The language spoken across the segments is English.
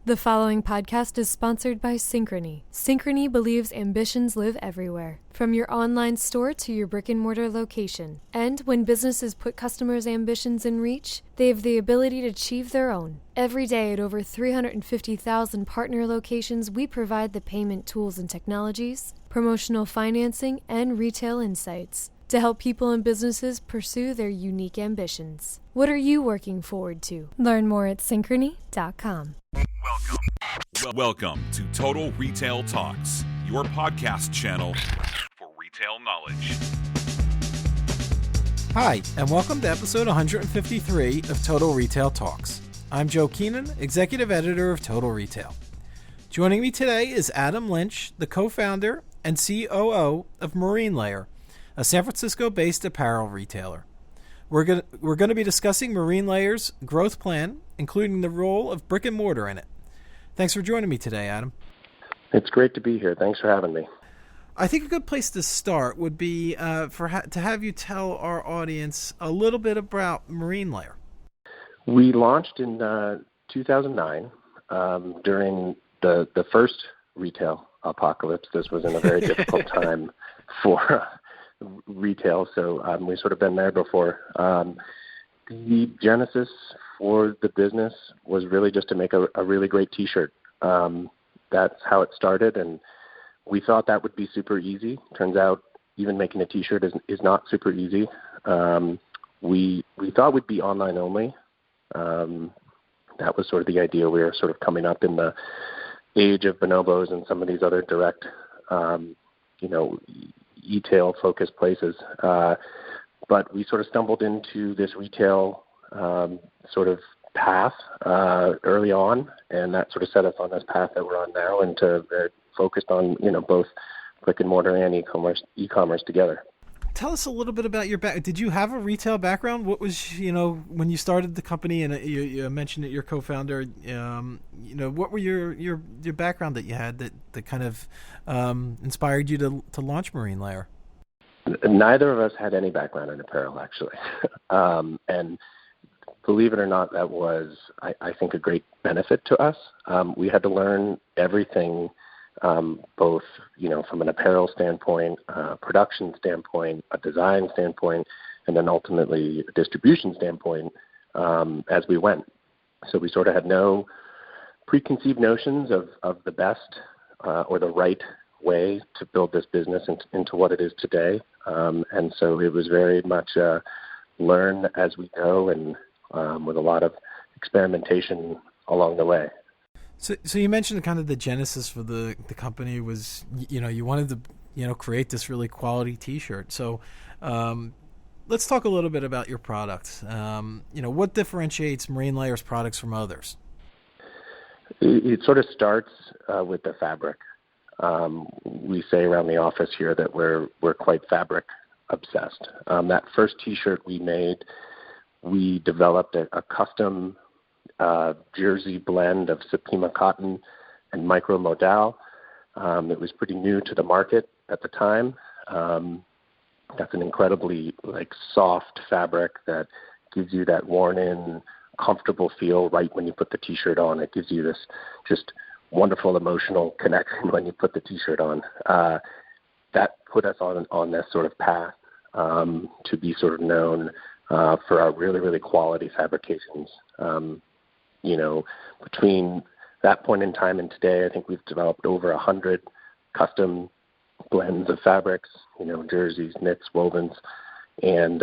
The following podcast is sponsored by Synchrony. Synchrony believes ambitions live everywhere, from your online store to your brick-and-mortar location. And when businesses put customers' ambitions in reach, they have the ability to achieve their own. Every day at over 350,000 partner locations, we provide the payment tools and technologies, promotional financing, and retail insights to help people and businesses pursue their unique ambitions. What are you working forward to? Learn more at synchrony.com. Welcome to Total Retail Talks, your podcast channel for retail knowledge. Hi, and welcome to episode 153 of Total Retail Talks. I'm Joe Keenan, executive editor of Total Retail. Joining me today is Adam Lynch, the co-founder and COO of Marine Layer, a San Francisco-based apparel retailer. We're going to be discussing Marine Layer's growth plan, including the role of brick-and-mortar in it. Thanks for joining me today, Adam. It's great to be here. Thanks for having me. I think a good place to start would be to have you tell our audience a little bit about Marine Layer. We launched in 2009 during the first retail apocalypse. This was in a very difficult time for retail, so we've sort of been there before. The genesis for the business was really just to make a really great T-shirt. That's how it started, and we thought that would be super easy. Turns out even making a T-shirt is not super easy. We thought we'd be online only. That was sort of the idea. We were sort of coming up in the age of bonobos and some of these other direct, e-tail-focused places. But we sort of stumbled into this retail sort of path early on, and that sort of set us on this path that we're on now, and very focused on both brick and mortar and e-commerce together. Tell us a little bit about your back. Did you have a retail background? What was when you started the company, and you mentioned that you're co-founder? What were your background that you had that kind of inspired you to launch Marine Layer? Neither of us had any background in apparel, actually. And believe it or not, that was, I think, a great benefit to us. We had to learn everything, both, from an apparel standpoint, production standpoint, a design standpoint, and then ultimately a distribution standpoint as we went. So we sort of had no preconceived notions of the best or the right way to build this business into what it is today. And so it was very much learn as we go, and with a lot of experimentation along the way. So you mentioned kind of the genesis for the company was, you wanted to, create this really quality T-shirt. So let's talk a little bit about your products. What differentiates Marine Layer's products from others? It sort of starts with the fabric. We say around the office here that we're quite fabric obsessed. That first T-shirt we made, we developed a custom jersey blend of Supima cotton and micro modal. It was pretty new to the market at the time. That's an incredibly soft fabric that gives you that worn-in, comfortable feel right when you put the T-shirt on. It gives you this just wonderful emotional connection when you put the T-shirt on. That put us on this sort of path to be sort of known for our really, really quality fabrications. Between that point in time and today, I think we've developed over 100 custom blends of fabrics, jerseys, knits, wovens, and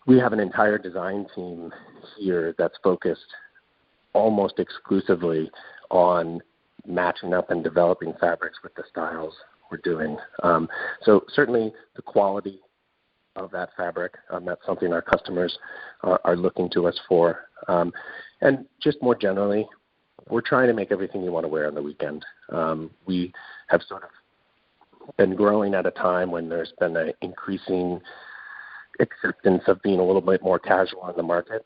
we have an entire design team here that's focused almost exclusively on matching up and developing fabrics with the styles we're doing. So certainly the quality of that fabric, that's something our customers are looking to us for. And just more generally, we're trying to make everything you want to wear on the weekend. We have sort of been growing at a time when there's been an increasing acceptance of being a little bit more casual in the market.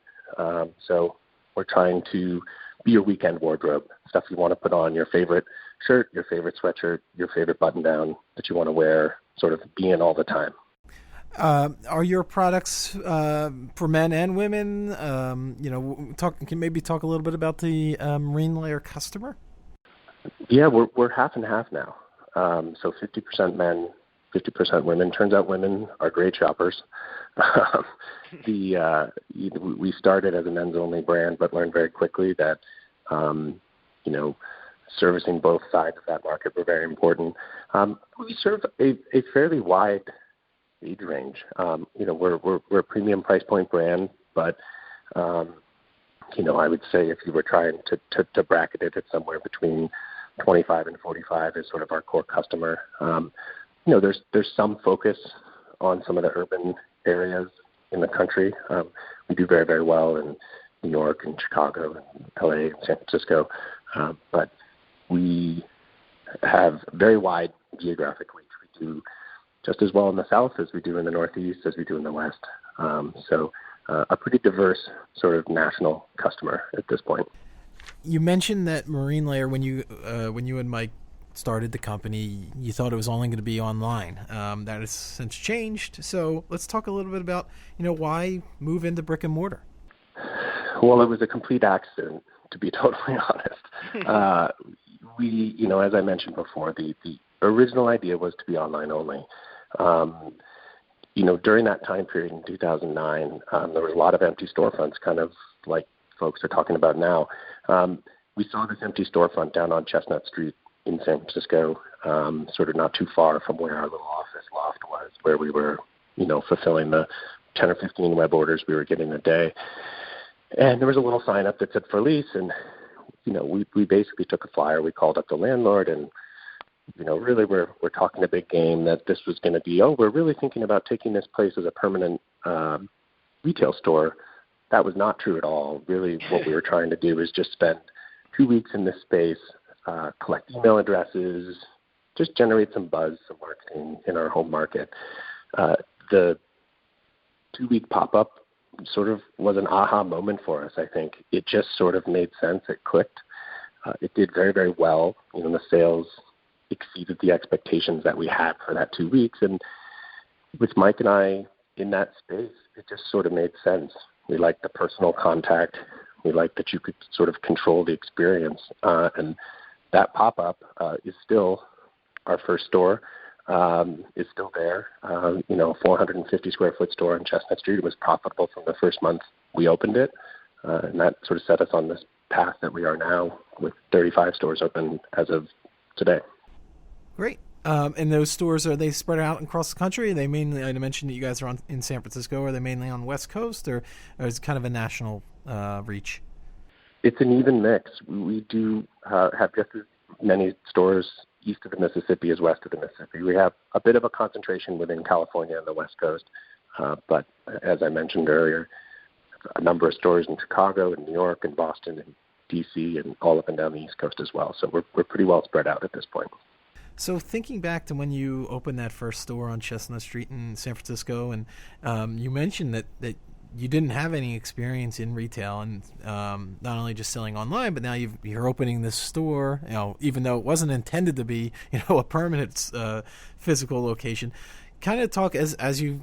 So we're trying to be your weekend wardrobe, stuff you want to put on, your favorite shirt, your favorite sweatshirt, your favorite button-down that you want to wear, sort of be in all the time. Are your products for men and women? Can maybe talk a little bit about the Marine Layer customer? Yeah, we're half and half now. So 50% men, 50% women. Turns out women are great shoppers. We started as a men's only brand, but learned very quickly that servicing both sides of that market were very important. We serve a fairly wide age range. We're a premium price point brand, but I would say if you were trying to bracket it, it's somewhere between 25 and 45 is sort of our core customer. There's some focus on some of the urban areas in the country. We do very, very well in New York and Chicago and LA and San Francisco, but we have very wide geographic reach. We do just as well in the South as we do in the Northeast, as we do in the West. So a pretty diverse sort of national customer at this point. You mentioned that Marine Layer, when you and Mike started the company, you thought it was only going to be online. That has since changed. So let's talk a little bit about, why move into brick and mortar? Well, it was a complete accident, to be totally honest. We, as I mentioned before, the original idea was to be online only. During that time period in 2009, there was a lot of empty storefronts, kind of like folks are talking about now. We saw this empty storefront down on Chestnut Street in San Francisco, sort of not too far from where our little office loft was, where we were, fulfilling the 10 or 15 web orders we were getting a day. And there was a little sign up that said for lease, and we basically took a flyer. We called up the landlord, and really we're talking a big game that this was going to be. We're really thinking about taking this place as a permanent retail store. That was not true at all. Really, what we were trying to do is just spend 2 weeks in this space, collect email addresses, just generate some buzz, some marketing in our home market. The 2-week pop-up sort of was an aha moment for us, I think. It just sort of made sense. It clicked. It did very, very well. The sales exceeded the expectations that we had for that 2 weeks. And with Mike and I in that space, it just sort of made sense. We liked the personal contact. We liked that you could sort of control the experience. And that pop-up is still our first store. Is still there. 450 square foot store on Chestnut Street. It was profitable from the first month we opened it. And that sort of set us on this path that we are now with 35 stores open as of today. Great. And those stores, are they spread out across the country? Are they mainly, I mentioned that you guys are in San Francisco. Are they mainly on the West Coast, or is it kind of a national reach? It's an even mix. We do have just as many stores east of the Mississippi as west of the Mississippi. We have a bit of a concentration within California and the West Coast. But as I mentioned earlier, a number of stores in Chicago and New York and Boston and DC and all up and down the East Coast as well. So we're pretty well spread out at this point. So thinking back to when you opened that first store on Chestnut Street in San Francisco, and you mentioned that you didn't have any experience in retail, and not only just selling online, but now you're opening this store, even though it wasn't intended to be, a permanent physical location. Kind of talk as you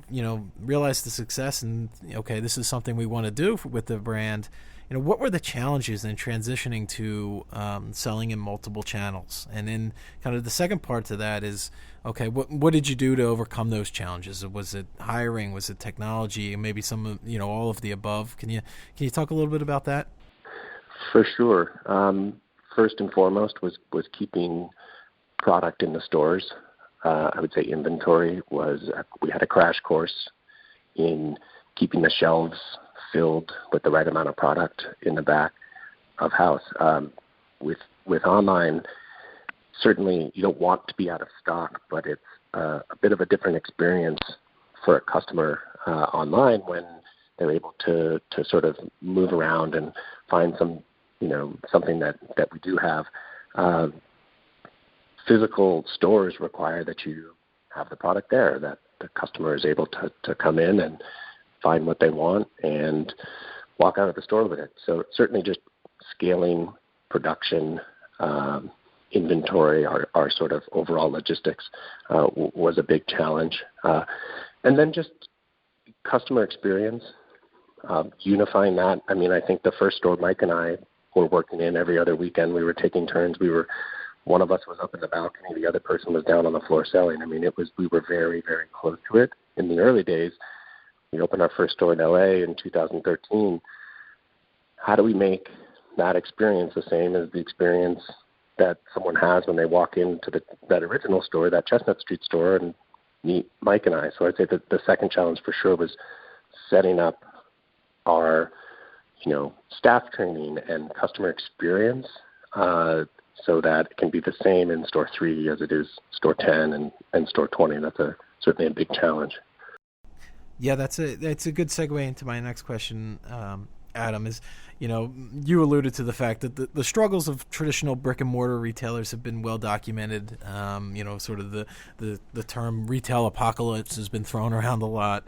realize the success and, okay, this is something we want to do with the brand. What were the challenges in transitioning to selling in multiple channels? And then kind of the second part to that is, okay, what did you do to overcome those challenges? Was it hiring? Was it technology? Maybe some, all of the above. Can you talk a little bit about that? For sure. First and foremost was keeping product in the stores. I would say inventory we had a crash course in keeping the shelves filled with the right amount of product in the back of house. With online, certainly you don't want to be out of stock, but it's a bit of a different experience for a customer online when they're able to sort of move around and find something that we do have. Physical stores require that you have the product there, that the customer is able to come in and find what they want and walk out of the store with it. So certainly just scaling production, inventory, our sort of overall logistics was a big challenge. And then just customer experience, unifying that. I mean, I think the first store Mike and I were working in every other weekend. We were taking turns. One of us was up in the balcony, the other person was down on the floor selling. I mean, we were very, very close to it. In the early days, we opened our first store in LA in 2013. How do we make that experience the same as the experience that someone has when they walk into that original store, that Chestnut Street store, and meet Mike and I? So I'd say that the second challenge for sure was setting up our, staff training and customer experience so that it can be the same in store 3 as it is store 10 and store 20. That's certainly a big challenge. Yeah, that's a good segue into my next question, Adam, is, you alluded to the fact that the struggles of traditional brick and mortar retailers have been well documented. Sort of the term retail apocalypse has been thrown around a lot.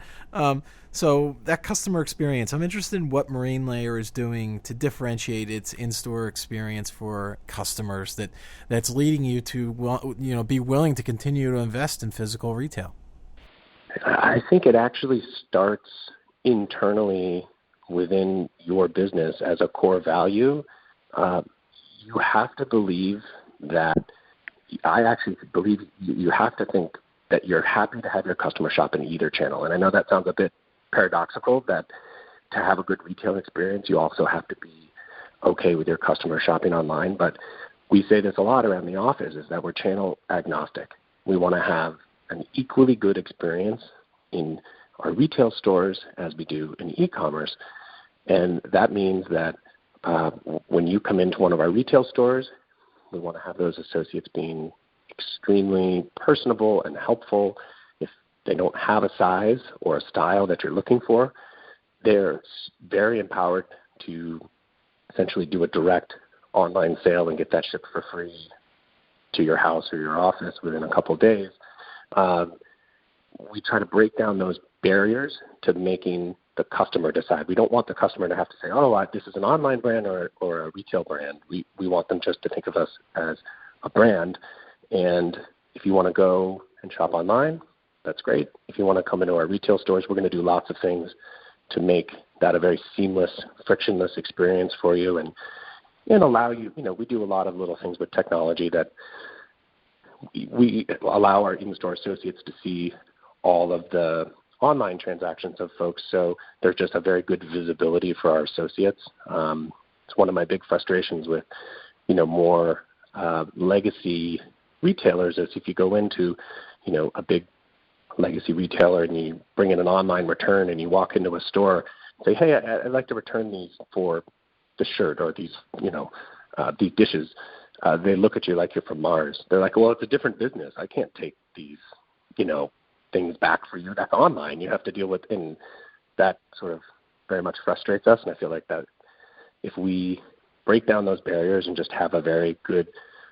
So that customer experience, I'm interested in what Marine Layer is doing to differentiate its in-store experience for customers that's leading you to, be willing to continue to invest in physical retail. I think it actually starts internally within your business as a core value. You have to believe that, I actually believe you have to think that you're happy to have your customer shop in either channel. And I know that sounds a bit paradoxical, that to have a good retail experience, you also have to be okay with your customer shopping online. But we say this a lot around the office, is that we're channel agnostic. We want to have an equally good experience in our retail stores as we do in e-commerce. And that means that when you come into one of our retail stores, we want to have those associates being extremely personable and helpful. If they don't have a size or a style that you're looking for, they're very empowered to essentially do a direct online sale and get that shipped for free to your house or your office within a couple of days. We try to break down those barriers to making the customer decide. We don't want the customer to have to say, this is an online brand or a retail brand. We want them just to think of us as a brand. And if you want to go and shop online, that's great. If you want to come into our retail stores, we're going to do lots of things to make that a very seamless, frictionless experience for you and allow you, we do a lot of little things with technology that we allow our in-store associates to see all of the online transactions of folks. So there's just a very good visibility for our associates. It's one of my big frustrations with, more legacy retailers is if you go into, a big legacy retailer and you bring in an online return and you walk into a store and say, hey, I'd like to return these for the shirt or these, these dishes. They look at you like you're from Mars. They're like, well, it's a different business. I can't take these, things back for you. That's online. You have to deal with, and that sort of very much frustrates us. And I feel like that if we break down those barriers and just have a very good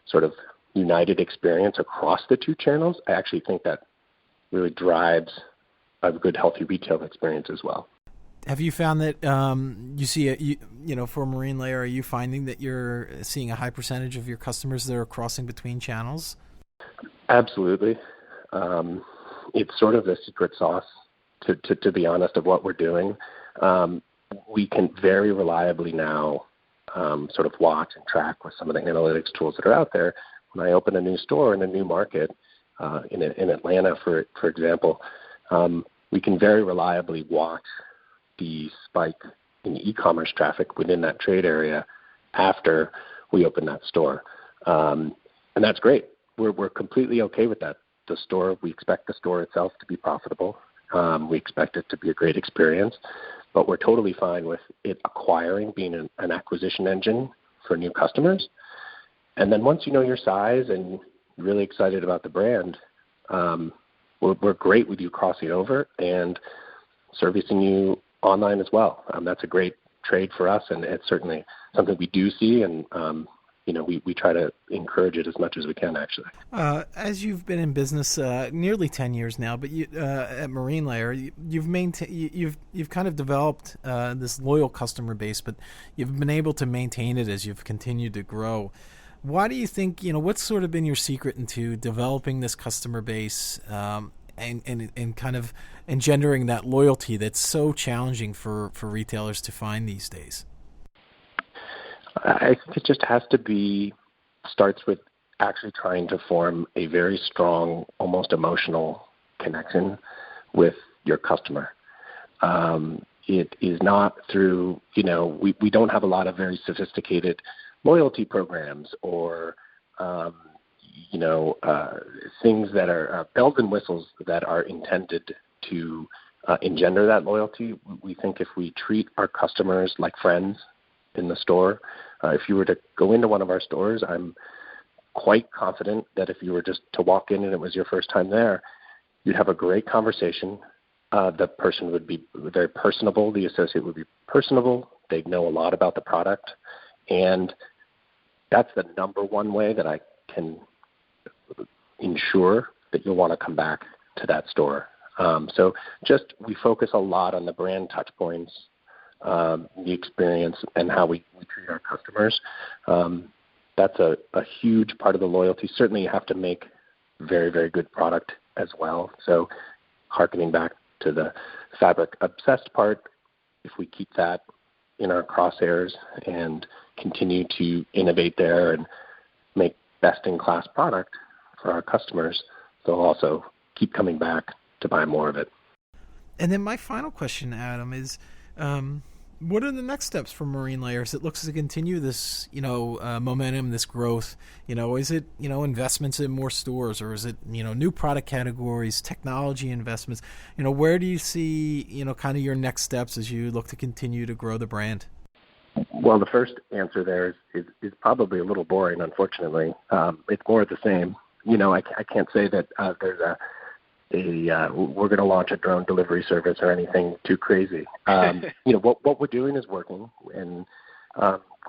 sort of united experience across the two channels, I actually think that really drives a good, healthy retail experience as well. Have you found that you see, for Marine Layer, are you finding that you're seeing a high percentage of your customers that are crossing between channels? Absolutely. It's sort of the secret sauce, to be honest, of what we're doing. We can very reliably now sort of watch and track with some of the analytics tools that are out there. When I open a new store in a new market, in Atlanta, for example, we can very reliably watch the spike in e-commerce traffic within that trade area after we open that store. And that's great. We're completely okay with that. We expect the store itself to be profitable. We expect it to be a great experience, but we're totally fine with it being an acquisition engine for new customers. And then once you know your size and you're really excited about the brand, we're great with you crossing over and servicing you online as well. That's a great trade for us, and it's certainly something we do see, and we try to encourage it as much as we can, actually. As you've been in business nearly 10 years now, but at Marine Layer, you've kind of developed this loyal customer base, but you've been able to maintain it as you've continued to grow. Why do you think, what's sort of been your secret into developing this customer base and kind of engendering that loyalty that's so challenging for retailers to find these days? I think it just starts with actually trying to form a very strong, almost emotional connection with your customer. It is not through, we don't have a lot of very sophisticated loyalty programs or, things that are bells and whistles that are intended to engender that loyalty. We think if we treat our customers like friends in the store, if you were to go into one of our stores, I'm quite confident that if you were just to walk in and it was your first time there, you'd have a great conversation. The person would be very personable. The associate would be personable. They'd know a lot about the product. And that's the number one way that I can ensure that you'll want to come back to that store. So we focus a lot on the brand touch points, the experience, and how we treat our customers. That's a huge part of the loyalty. Certainly you have to make very, very good product as well. So hearkening back to the fabric obsessed part, if we keep that in our crosshairs and continue to innovate there and make best-in-class product for our customers, they'll also keep coming back to buy more of it. And then my final question, Adam, is what are the next steps for Marine Layers? It looks to continue this, momentum, this growth. Is it, investments in more stores, or is it, new product categories, technology investments? Where do you see, kind of your next steps as you look to continue to grow the brand? Well, the first answer there is probably a little boring, unfortunately. It's more of the same. I can't say that there's we're going to launch a drone delivery service or anything too crazy. What we're doing is working, and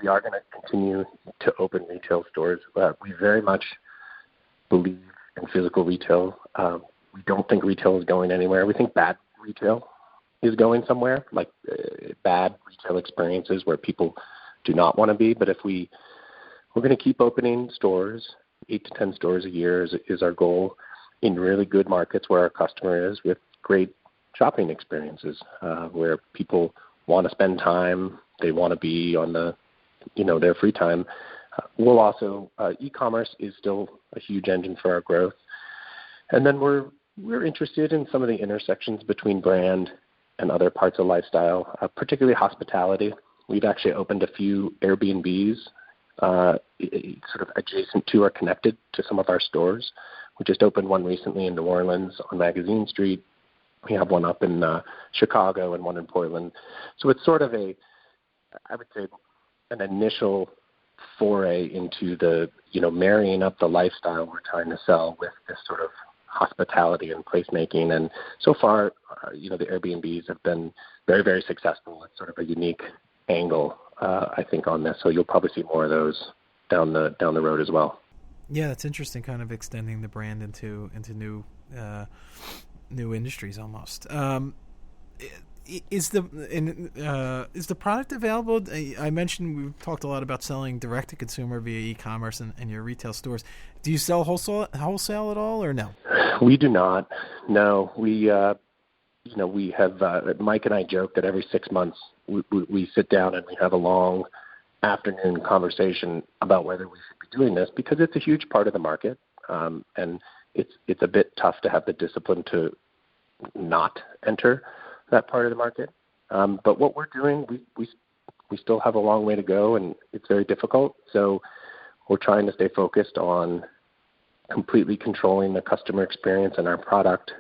we are going to continue to open retail stores. We very much believe in physical retail. We don't think retail is going anywhere. We think bad retail is going somewhere, like bad retail experiences where people do not want to be. But we're going to keep opening stores, 8 to 10 stores a year is our goal, in really good markets where our customer is, with great shopping experiences, where people want to spend time, they want to be on their free time. We'll also, e-commerce is still a huge engine for our growth. And then we're interested in some of the intersections between brand and other parts of lifestyle, particularly hospitality. We've actually opened a few Airbnbs sort of adjacent to or connected to some of our stores. We just opened one recently in New Orleans on Magazine Street. We have one up in Chicago and one in Portland. So it's sort of I would say, an initial foray into the, marrying up the lifestyle we're trying to sell with this sort of hospitality and placemaking. And so far, the Airbnbs have been very, very successful. It's sort of a unique angle, I think, on this. So you'll probably see more of those down the road as well. Yeah, that's interesting. Kind of extending the brand into new industries almost. Is the product available? I mentioned we've talked a lot about selling direct to consumer via e-commerce and your retail stores. Do you sell wholesale at all, or no? We do not. No, we have. Mike and I joke that every 6 months we sit down and we have a long afternoon conversation about whether we should be doing this, because it's a huge part of the market, and it's a bit tough to have the discipline to not enter that part of the market. But what we're doing, we still have a long way to go, and it's very difficult. So we're trying to stay focused on completely controlling the customer experience and our product.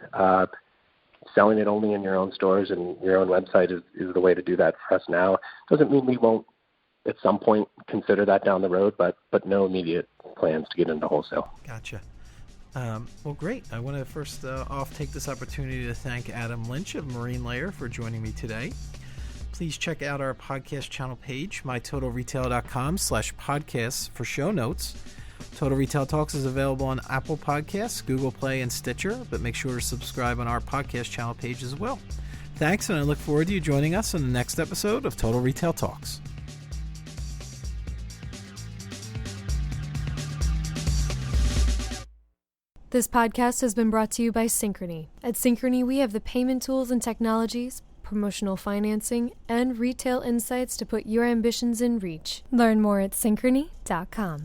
Selling it only in your own stores and your own website is the way to do that for us now. Doesn't mean we won't at some point consider that down the road, but no immediate plans to get into wholesale. Gotcha. Well, great. I want to first off take this opportunity to thank Adam Lynch of Marine Layer for joining me today. Please check out our podcast channel page, mytotalretail.com/podcasts, for show notes. Total Retail Talks is available on Apple Podcasts, Google Play, and Stitcher, but make sure to subscribe on our podcast channel page as well. Thanks, and I look forward to you joining us on the next episode of Total Retail Talks. This podcast has been brought to you by Synchrony. At Synchrony, we have the payment tools and technologies, promotional financing, and retail insights to put your ambitions in reach. Learn more at synchrony.com.